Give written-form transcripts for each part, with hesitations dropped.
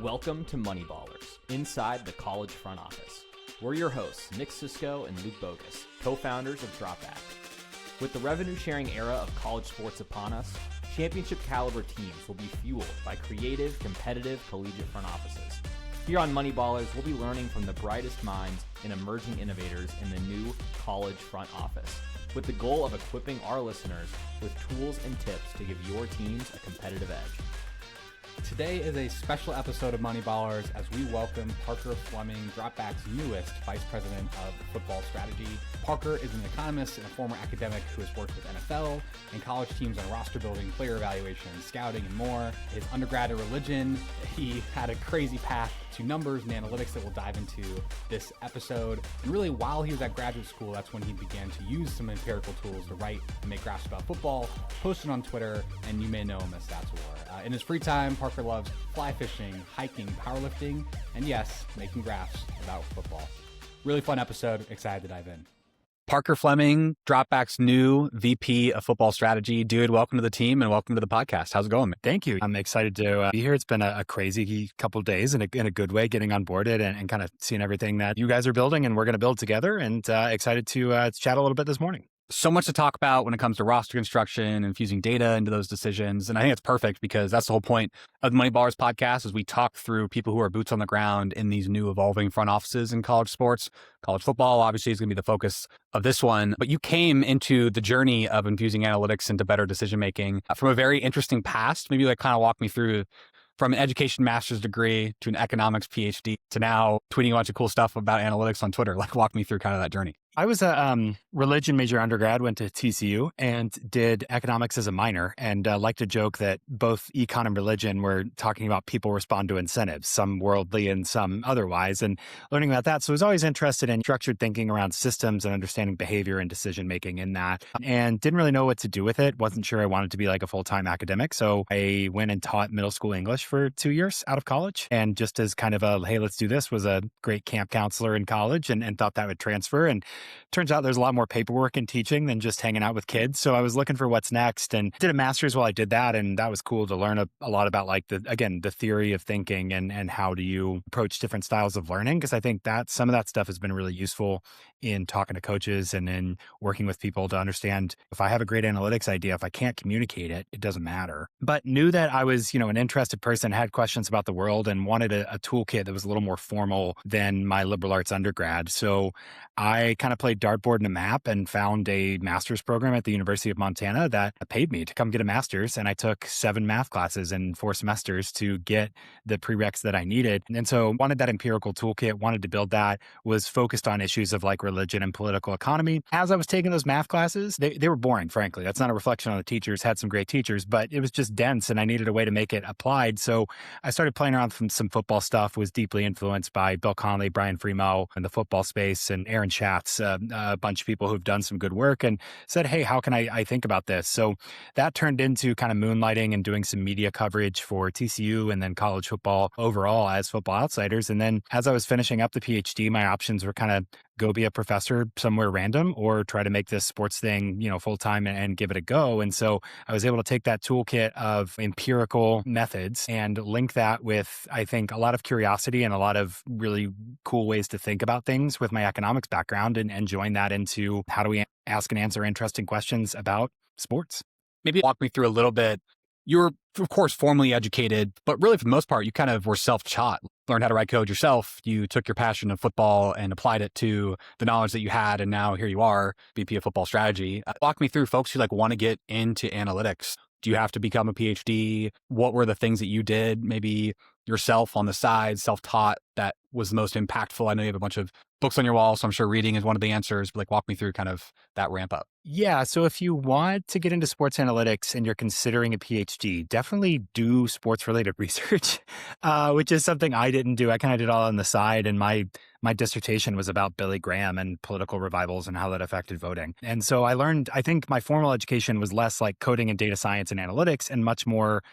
Welcome to Moneyballers, inside the college front office. We're your hosts, Nick Sisko and Luke Bogus, co-founders of Dropback. With the revenue-sharing era of college sports upon us, championship-caliber teams will be fueled by creative, competitive, collegiate front offices. Here on Moneyballers, we'll be learning from the brightest minds and emerging innovators in the new college front office, with the goal of equipping our listeners with tools and tips to give your teams a competitive edge. Today is a special episode of Moneyballers as we welcome Parker Fleming, Dropback's newest Vice President of Football Strategy. Parker is an economist and a former academic who has worked with NFL and college teams on roster building, player evaluation, scouting, and more. His undergrad in religion, he had a crazy path to numbers and analytics that we'll dive into this episode. And really, while he was at graduate school, that's when he began to use some empirical tools to write and make graphs about football, posted on Twitter, and you may know him as Stats War. In his free time, Parker loves fly fishing, hiking, powerlifting, and yes, making graphs about football. Really fun episode. Excited to dive in. Parker Fleming, Dropback's new VP of Football Strategy. Dude, welcome to the team and welcome to the podcast. How's it going, man? Thank you. I'm excited to be here. It's been a crazy couple of days in a good way, getting onboarded and kind of seeing everything that you guys are building and we're going to build together, and excited to chat a little bit this morning. So much to talk about when it comes to roster construction, infusing data into those decisions. And I think it's perfect because that's the whole point of the Moneyballers podcast is we talk through people who are boots on the ground in these new evolving front offices in college sports. College football obviously is going to be the focus of this one. But you came into the journey of infusing analytics into better decision-making from a very interesting past. Maybe like kind of walk me through from an education master's degree to an economics PhD to now tweeting a bunch of cool stuff about analytics on Twitter. Like walk me through kind of that journey. I was a religion major undergrad, went to TCU and did economics as a minor, and like to joke that both econ and religion were talking about people respond to incentives, some worldly and some otherwise, and learning about that. So I was always interested in structured thinking around systems and understanding behavior and decision-making in that, and didn't really know what to do with it. Wasn't sure I wanted to be like a full-time academic. So I went and taught middle school English for 2 years out of college. And just as kind of a, hey, let's do this, was a great camp counselor in college and thought that would transfer. And turns out there's a lot more paperwork in teaching than just hanging out with kids. So I was looking for what's next and did a master's while I did that. And that was cool to learn a lot about like the theory of thinking and how do you approach different styles of learning. Because I think that some of that stuff has been really useful in talking to coaches and in working with people to understand if I have a great analytics idea, if I can't communicate it, it doesn't matter. But knew that I was, an interested person, had questions about the world and wanted a toolkit that was a little more formal than my liberal arts undergrad. So I kind of played dartboard in a map and found a master's program at the University of Montana that paid me to come get a master's. And I took 7 math classes in 4 semesters to get the prereqs that I needed. And so wanted that empirical toolkit, wanted to build that, was focused on issues of like religion and political economy. As I was taking those math classes, they were boring, frankly. That's not a reflection on the teachers, had some great teachers, but it was just dense and I needed a way to make it applied. So I started playing around with some football stuff, was deeply influenced by Bill Connolly, Brian Fremeau in the football space, and Aaron Schatz, a bunch of people who've done some good work, and said, hey, how can I think about this? So that turned into kind of moonlighting and doing some media coverage for TCU and then college football overall as Football Outsiders. And then as I was finishing up the PhD, my options were kind of go be a professor somewhere random or try to make this sports thing, full time and give it a go. And so I was able to take that toolkit of empirical methods and link that with, I think, a lot of curiosity and a lot of really cool ways to think about things with my economics background and join that into how do we ask and answer interesting questions about sports. Maybe walk me through a little bit. You were, of course, formally educated, but really for the most part, you kind of were self-taught, learned how to write code yourself. You took your passion of football and applied it to the knowledge that you had. And now here you are, VP of Football Strategy. Walk me through folks who want to get into analytics. Do you have to become a PhD? What were the things that you did, maybe yourself on the side, self-taught, that was the most impactful? I know you have a bunch of books on your wall, so I'm sure reading is one of the answers, but walk me through kind of that ramp up. Yeah. So if you want to get into sports analytics and you're considering a PhD, definitely do sports related research, which is something I didn't do. I kind of did all on the side. And my my dissertation was about Billy Graham and political revivals and how that affected voting. And so I think my formal education was less like coding and data science and analytics and much more,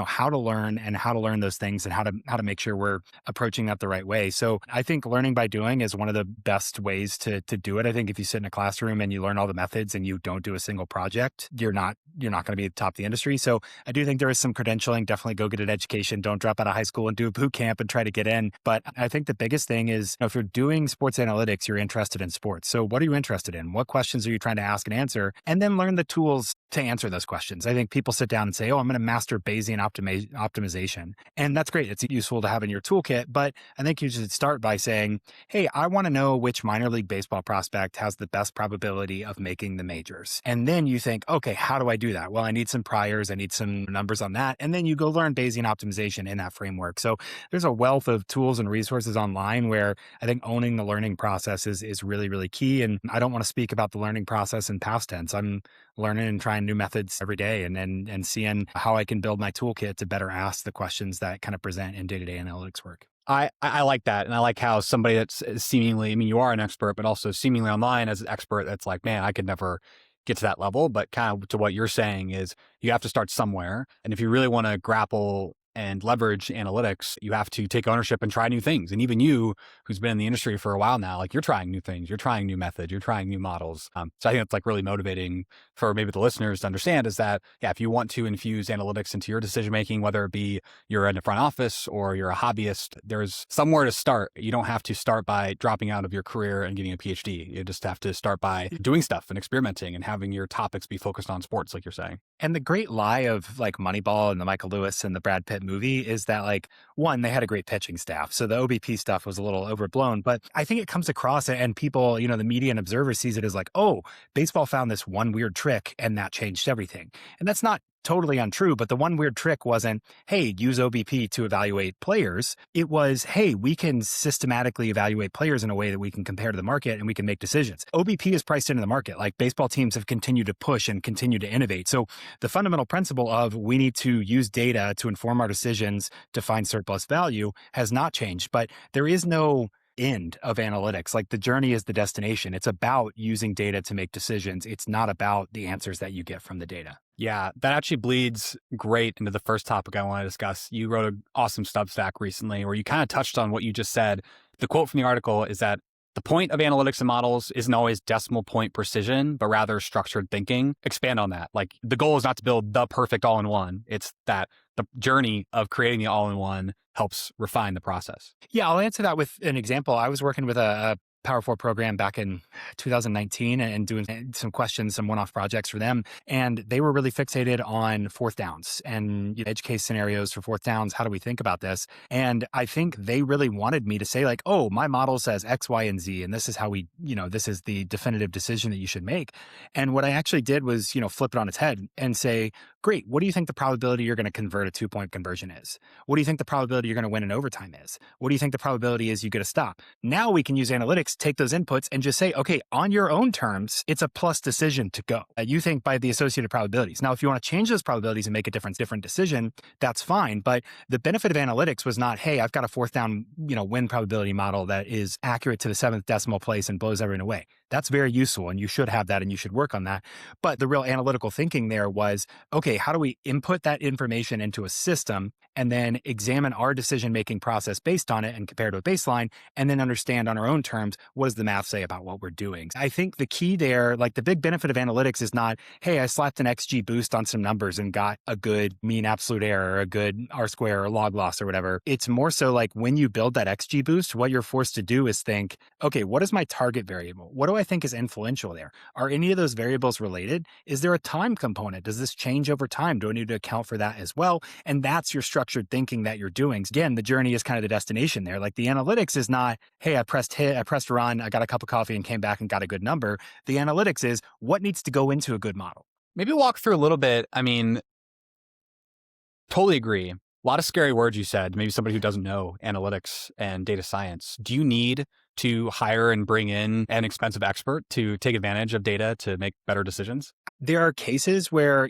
how to learn and how to learn those things and how to make sure we're approaching that the right way. So I think learning by doing is one of the best ways to do it. I think if you sit in a classroom and you learn all the methods and you don't do a single project, you're not going to be at the top of the industry. So I do think there is some credentialing. Definitely go get an education. Don't drop out of high school and do a boot camp and try to get in. But I think the biggest thing is, if you're doing sports analytics, you're interested in sports. So what are you interested in? What questions are you trying to ask and answer? And then learn the tools to answer those questions. I think people sit down and say, oh, I'm going to master Bayesian optimization. And that's great. It's useful to have in your toolkit. But I think you should start by saying, hey, I want to know which minor league baseball prospect has the best probability of making the majors. And then you think, okay, how do I do that? Well, I need some priors. I need some numbers on that. And then you go learn Bayesian optimization in that framework. So there's a wealth of tools and resources online where I think owning the learning process is really, really key. And I don't want to speak about the learning process in past tense. I'm learning and trying new methods every day and seeing how I can build my toolkit to better ask the questions that kind of present in day-to-day analytics work. I like that. And I like how somebody that's seemingly, you are an expert, but also seemingly online as an expert that's like, man, I could never get to that level. But kind of to what you're saying is you have to start somewhere. And if you really want to grapple and leverage analytics, you have to take ownership and try new things. And even you, who's been in the industry for a while now, like you're trying new things, you're trying new methods, you're trying new models. So I think it's like really motivating for maybe the listeners to understand is that, if you want to infuse analytics into your decision-making, whether it be you're in the front office or you're a hobbyist, there's somewhere to start. You don't have to start by dropping out of your career and getting a PhD. You just have to start by doing stuff and experimenting and having your topics be focused on sports, like you're saying. And the great lie of like Moneyball and the Michael Lewis and the Brad Pitt movie is that like, one, they had a great pitching staff. So the OBP stuff was a little overblown, but I think it comes across and people, the media and observer sees it as like, oh, baseball found this one weird trick and that changed everything. And that's not totally untrue, but the one weird trick wasn't, hey, use OBP to evaluate players. It was, hey, we can systematically evaluate players in a way that we can compare to the market and we can make decisions. OBP is priced into the market. Like baseball teams have continued to push and continue to innovate. So the fundamental principle of we need to use data to inform our decisions to find surplus value has not changed, but there is no end of analytics. Like the journey is the destination. It's about using data to make decisions. It's not about the answers that you get from the data. Yeah, that actually bleeds great into the first topic I want to discuss. You wrote an awesome Substack recently where you kind of touched on what you just said. The quote from the article is that the point of analytics and models isn't always decimal point precision, but rather structured thinking. Expand on that. Like the goal is not to build the perfect all-in-one. It's that the journey of creating the all-in-one helps refine the process. Yeah, I'll answer that with an example. I was working with a Power 4 program back in 2019 and doing some questions, some one-off projects for them. And they were really fixated on fourth downs and edge case scenarios for fourth downs. How do we think about this? And I think they really wanted me to say like, oh, my model says X, Y, and Z. And this is how we, this is the definitive decision that you should make. And what I actually did was, flip it on its head and say, great, what do you think the probability you're going to convert a 2-point conversion is? What do you think the probability you're going to win in overtime is? What do you think the probability is you get a stop? Now we can use analytics, take those inputs and just say, okay, on your own terms, it's a plus decision to go. You think by the associated probabilities. Now, if you want to change those probabilities and make a different decision, that's fine. But the benefit of analytics was not, hey, I've got a fourth down, win probability model that is accurate to the 7th decimal place and blows everyone away. That's very useful and you should have that and you should work on that. But the real analytical thinking there was, okay, how do we input that information into a system and then examine our decision-making process based on it and compare to a baseline and then understand on our own terms, what does the math say about what we're doing? I think the key there, like the big benefit of analytics is not, hey, I slapped an XG boost on some numbers and got a good mean absolute error, a good R square or log loss or whatever. It's more so like when you build that XG boost, what you're forced to do is think, okay, what is my target variable? What do I think is influential there? Are any of those variables related? Is there a time component? Does this change over time? Do I need to account for that as well? And that's your structured thinking that you're doing. Again, the journey is kind of the destination there. Like the analytics is not, hey, I pressed hit, I pressed run, I got a cup of coffee and came back and got a good number. The analytics is what needs to go into a good model. Maybe walk through a little bit. I mean, totally agree. A lot of scary words you said. Maybe somebody who doesn't know analytics and data science. Do you need to hire and bring in an expensive expert to take advantage of data to make better decisions? There are cases where,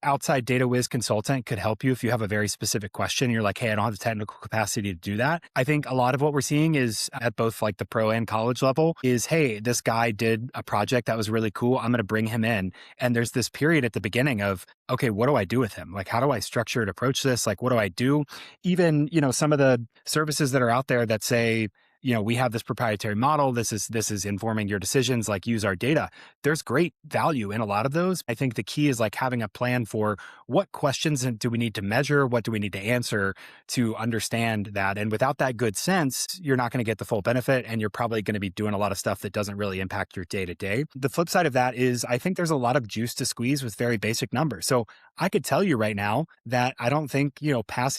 outside data whiz consultant could help you if you have a very specific question. You're like, hey, I don't have the technical capacity to do that. I think a lot of what we're seeing is at both like the pro and college level is, hey, this guy did a project that was really cool. I'm going to bring him in. And there's this period at the beginning of, okay, what do I do with him? Like, how do I structure and approach this? Like, what do I do? Even, some of the services that are out there that say, we have this proprietary model. This is informing your decisions, like use our data. There's great value in a lot of those. I think the key is like having a plan for what questions do we need to measure? What do we need to answer to understand that? And without that good sense, you're not going to get the full benefit, and you're probably going to be doing a lot of stuff that doesn't really impact your day to day. The flip side of that is I think there's a lot of juice to squeeze with very basic numbers. So I could tell you right now that I don't think,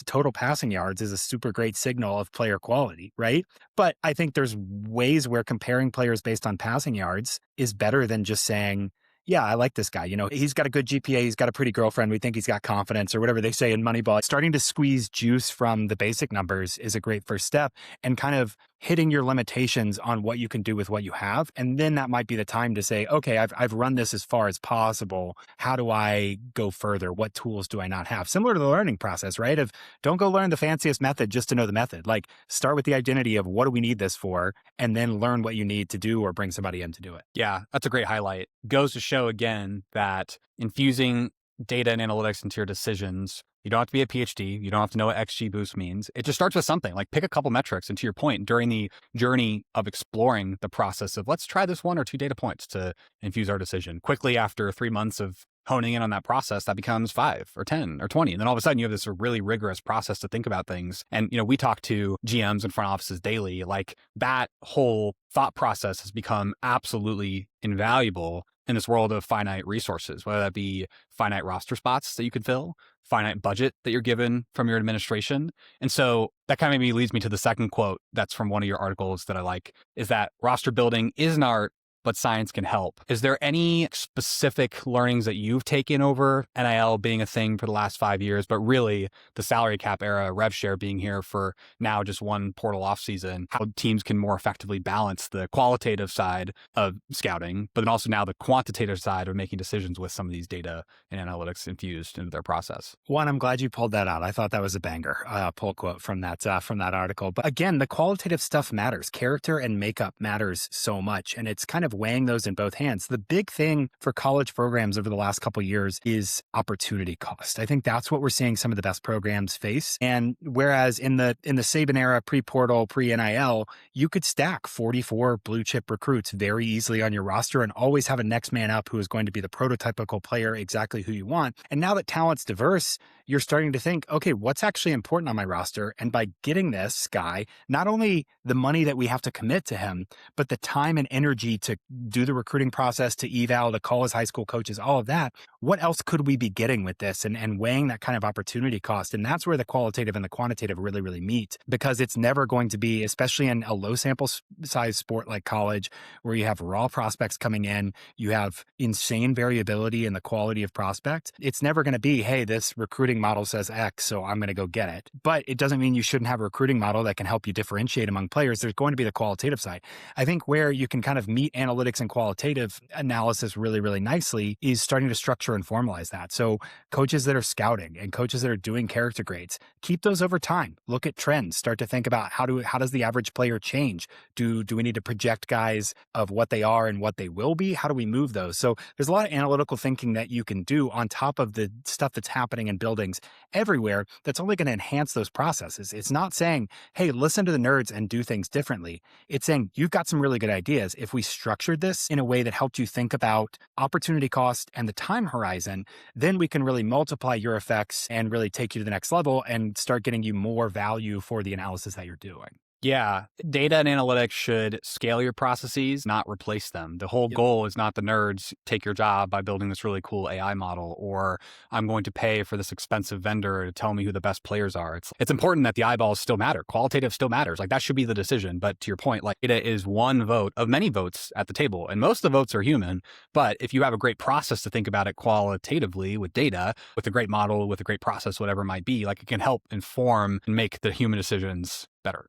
total passing yards is a super great signal of player quality, right? But I think there's ways where comparing players based on passing yards is better than just saying, yeah, I like this guy. He's got a good GPA. He's got a pretty girlfriend. We think he's got confidence, or whatever they say in Moneyball. Starting to squeeze juice from the basic numbers is a great first step, and kind of hitting your limitations on what you can do with what you have. And then that might be the time to say, okay, I've run this as far as possible. How do I go further? What tools do I not have? Similar to the learning process, right? Don't go learn the fanciest method just to know the method. Like, start with the identity of what do we need this for, and then learn what you need to do or bring somebody in to do it. Yeah, that's a great highlight. Goes to show again that infusing data and analytics into your decisions, you don't have to be a PhD. You don't have to know what XGBoost means. It just starts with something, like pick a couple metrics. And to your point, during the journey of exploring the process of let's try this 1 or 2 data points to infuse our decision. Quickly after 3 months of honing in on that process, that becomes 5 or 10 or 20. And then all of a sudden you have this really rigorous process to think about things. And, we talk to GMs and front offices daily, like that whole thought process has become absolutely invaluable in this world of finite resources, whether that be finite roster spots that you could fill, finite budget that you're given from your administration. And so that kind of maybe leads me to the second quote that's from one of your articles that I like, is that roster building is an art, but science can help. Is there any specific learnings that you've taken over NIL being a thing for the last 5 years, but really the salary cap era, rev share being here for now just one portal off season, how teams can more effectively balance the qualitative side of scouting, but then also now the quantitative side of making decisions with some of these data and analytics infused into their process? One, I'm glad you pulled that out. I thought that was a banger pull quote from that article. But again, the qualitative stuff matters. Character and makeup matters so much, and it's kind of weighing those in both hands. The big thing for college programs over the last couple of years is opportunity cost. I think that's what we're seeing some of the best programs face. And whereas in the Saban era, pre-portal, pre-NIL, you could stack 44 blue chip recruits very easily on your roster and always have a next man up who is going to be the prototypical player, exactly who you want. And now that talent's diverse, you're starting to think, okay, what's actually important on my roster? And by getting this guy, not only the money that we have to commit to him, but the time and energy to do the recruiting process, to eval, to call his high school coaches, all of that, what else could we be getting with this? And weighing that kind of opportunity cost. And that's where the qualitative and the quantitative really, really meet, because it's never going to be, especially in a low sample size sport like college, where you have raw prospects coming in, you have insane variability in the quality of prospect. It's never going to be, hey, this recruiting model says X, so I'm going to go get it. But it doesn't mean you shouldn't have a recruiting model that can help you differentiate among players. There's going to be the qualitative side. I think where you can kind of meet analytics and qualitative analysis really, really nicely is starting to structure and formalize that. So coaches that are scouting and coaches that are doing character grades, keep those over time. Look at trends. Start to think about how does the average player change? Do we need to project guys of what they are and what they will be? How do we move those? So there's a lot of analytical thinking that you can do on top of the stuff that's happening in buildings everywhere that's only going to enhance those processes. It's not saying, hey, listen to the nerds and do things differently. It's saying you've got some really good ideas. If we structured this in a way that helped you think about opportunity cost and the time horizon, then we can really multiply your effects and really take you to the next level and start getting you more value for the analysis that you're doing. Yeah, data and analytics should scale your processes, not replace them. The whole goal is not the nerds take your job by building this really cool AI model, or I'm going to pay for this expensive vendor to tell me who the best players are. It's important that the eyeballs still matter. Qualitative still matters. Like, that should be the decision. But to your point, like, data is one vote of many votes at the table, and most of the votes are human. But if you have a great process to think about it qualitatively with data, with a great model, with a great process, whatever it might be, like, it can help inform and make the human decisions better.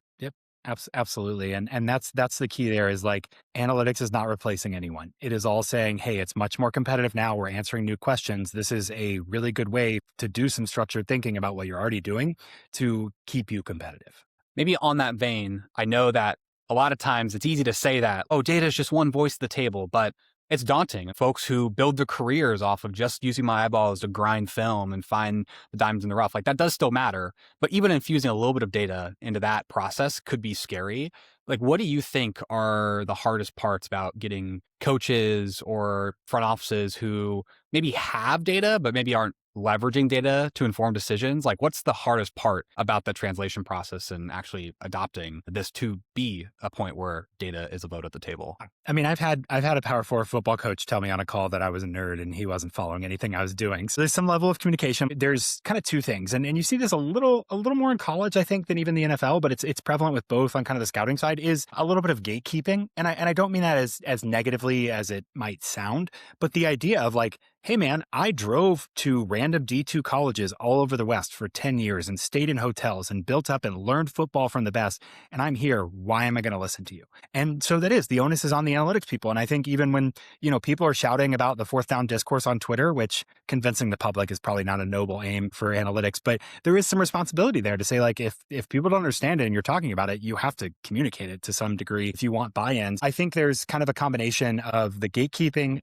Absolutely. And that's the key there is like analytics is not replacing anyone. It is all saying, hey, it's much more competitive now. We're answering new questions. This is a really good way to do some structured thinking about what you're already doing to keep you competitive. Maybe on that vein, I know that a lot of times it's easy to say that, oh, data is just one voice at the table, but it's daunting. Folks who build their careers off of just using my eyeballs to grind film and find the diamonds in the rough, like that does still matter. But even infusing a little bit of data into that process could be scary. Like, what do you think are the hardest parts about getting coaches or front offices who maybe have data, but maybe aren't leveraging data to inform decisions? Like, what's the hardest part about the translation process and actually adopting this to be a point where data is a vote at the table? I mean, I've had a Power 4 football coach tell me on a call that I was a nerd and he wasn't following anything I was doing. So there's some level of communication. There's kind of two things. And you see this a little more in college, I think, than even the NFL, but it's prevalent with both on kind of the scouting side, is a little bit of gatekeeping. And I don't mean that as negatively as it might sound, but the idea of like, hey man, I drove to random D2 colleges all over the West for 10 years and stayed in hotels and built up and learned football from the best. And I'm here. Why am I going to listen to you? And so the onus is on the analytics people. And I think even when, people are shouting about the fourth down discourse on Twitter, which convincing the public is probably not a noble aim for analytics, but there is some responsibility there to say like, if people don't understand it and you're talking about it, you have to communicate it to some degree if you want buy-ins. I think there's kind of a combination of the gatekeeping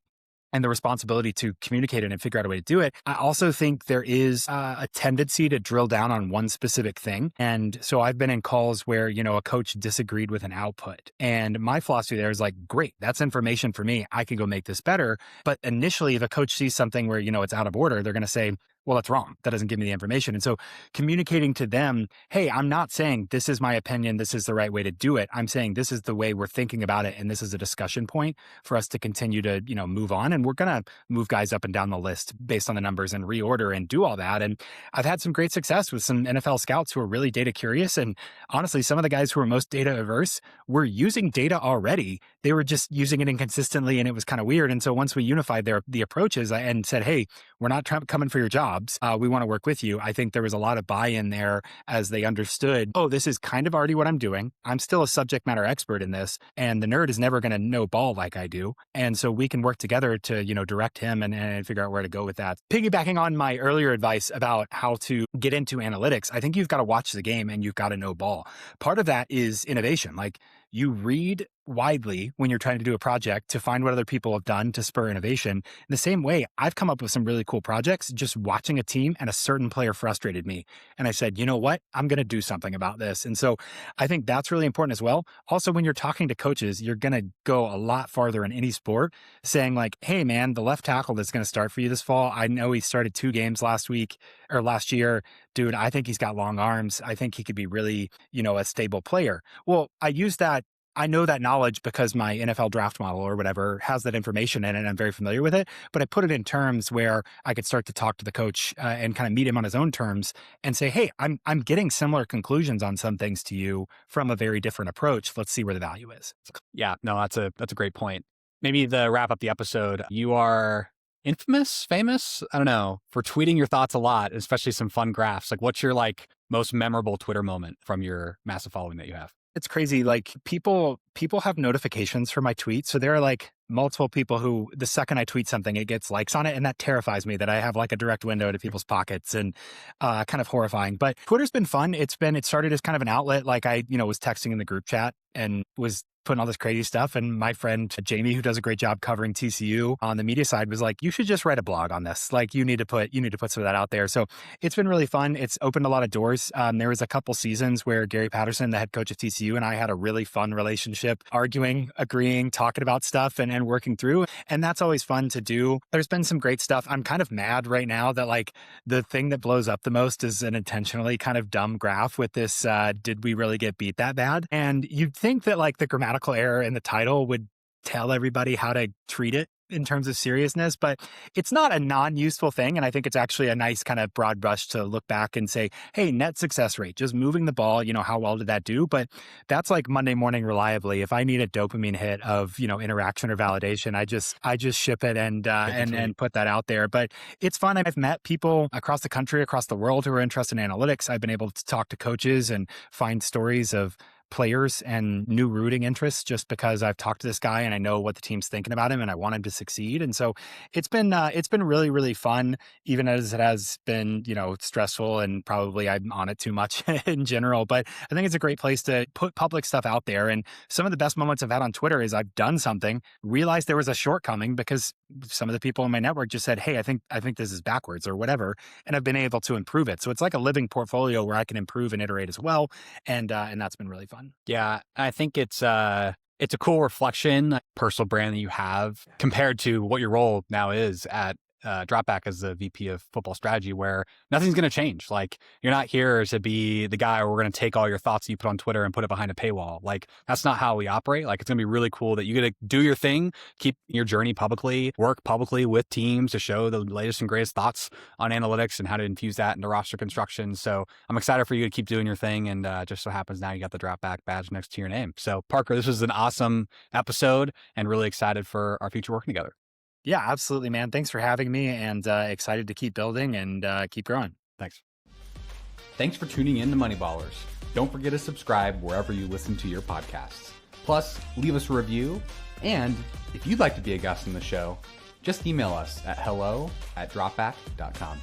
and the responsibility to communicate it and figure out a way to do it. I also think there is a tendency to drill down on one specific thing. And so I've been in calls where, a coach disagreed with an output. And my philosophy there is like, great, that's information for me. I can go make this better. But initially, if a coach sees something where, it's out of order, they're going to say, well, that's wrong. That doesn't give me the information. And so communicating to them, hey, I'm not saying this is my opinion, this is the right way to do it. I'm saying this is the way we're thinking about it. And this is a discussion point for us to continue to, move on. And we're going to move guys up and down the list based on the numbers and reorder and do all that. And I've had some great success with some NFL scouts who are really data curious. And honestly, some of the guys who are most data averse were using data already. They were just using it inconsistently and it was kind of weird. And so once we unified the approaches and said, hey, we're not coming for your jobs. We want to work with you. I think there was a lot of buy-in there as they understood, oh, this is kind of already what I'm doing. I'm still a subject matter expert in this, and the nerd is never going to know ball like I do. And so we can work together to, direct him and figure out where to go with that. Piggybacking on my earlier advice about how to get into analytics, I think you've got to watch the game and you've got to know ball. Part of that is innovation. Like you read widely when you're trying to do a project to find what other people have done to spur innovation. In the same way, I've come up with some really cool projects just watching a team and a certain player frustrated me. And I said, you know what? I'm going to do something about this. And so I think that's really important as well. Also, when you're talking to coaches, you're going to go a lot farther in any sport saying like, hey man, the left tackle that's going to start for you this fall, I know he started 2 games last year. Dude, I think he's got long arms. I think he could be really, a stable player. Well, I know that knowledge because my NFL draft model or whatever has that information in it and I'm very familiar with it, but I put it in terms where I could start to talk to the coach and kind of meet him on his own terms and say, hey, I'm getting similar conclusions on some things to you from a very different approach. Let's see where the value is. Yeah, no, that's a great point. Maybe to wrap up the episode, you are famous, I don't know, for tweeting your thoughts a lot, especially some fun graphs. Like what's your most memorable Twitter moment from your massive following that you have? It's crazy. Like people have notifications for my tweets. So there are like multiple people who the second I tweet something, it gets likes on it. And that terrifies me that I have like a direct window to people's pockets and kind of horrifying. But Twitter's been fun. It started as kind of an outlet. Like I, was texting in the group chat and was putting all this crazy stuff. And my friend Jamie, who does a great job covering TCU on the media side, was like, you should just write a blog on this. Like you need to put some of that out there. So it's been really fun. It's opened a lot of doors. There was a couple seasons where Gary Patterson, the head coach of TCU, and I had a really fun relationship, arguing, agreeing, talking about stuff and working through. And that's always fun to do. There's been some great stuff. I'm kind of mad right now that like the thing that blows up the most is an intentionally kind of dumb graph with this, did we really get beat that bad? And you'd think that like the grammatical error in the title would tell everybody how to treat it in terms of seriousness, but it's not a non-useful thing. And I think it's actually a nice kind of broad brush to look back and say, hey, net success rate, just moving the ball, how well did that do? But that's like Monday morning reliably. If I need a dopamine hit of, interaction or validation, I just ship it and put that out there. But it's fun. I've met people across the country, across the world who are interested in analytics. I've been able to talk to coaches and find stories of players and new rooting interests just because I've talked to this guy and I know what the team's thinking about him and I want him to succeed. And so it's been really, really fun, even as it has been, stressful, and probably I'm on it too much in general. But I think it's a great place to put public stuff out there. And some of the best moments I've had on Twitter is I've done something, realized there was a shortcoming because some of the people in my network just said, hey, I think this is backwards or whatever. And I've been able to improve it. So it's like a living portfolio where I can improve and iterate as well. And that's been really fun. Yeah, I think it's a cool reflection, personal brand that you have compared to what your role now is at Dropback as the VP of football strategy, where nothing's going to change. Like, you're not here to be the guy where we're going to take all your thoughts that you put on Twitter and put it behind a paywall. Like, that's not how we operate. Like, it's going to be really cool that you get to do your thing, keep your journey publicly, work publicly with teams to show the latest and greatest thoughts on analytics and how to infuse that into roster construction. So I'm excited for you to keep doing your thing. And just so happens now you got the Dropback badge next to your name. So Parker, this was an awesome episode and really excited for our future working together. Yeah, absolutely, man. Thanks for having me, and excited to keep building and keep growing. Thanks. Thanks for tuning in to Money Ballers. Don't forget to subscribe wherever you listen to your podcasts. Plus, leave us a review. And if you'd like to be a guest on the show, just email us at hello@dropback.com.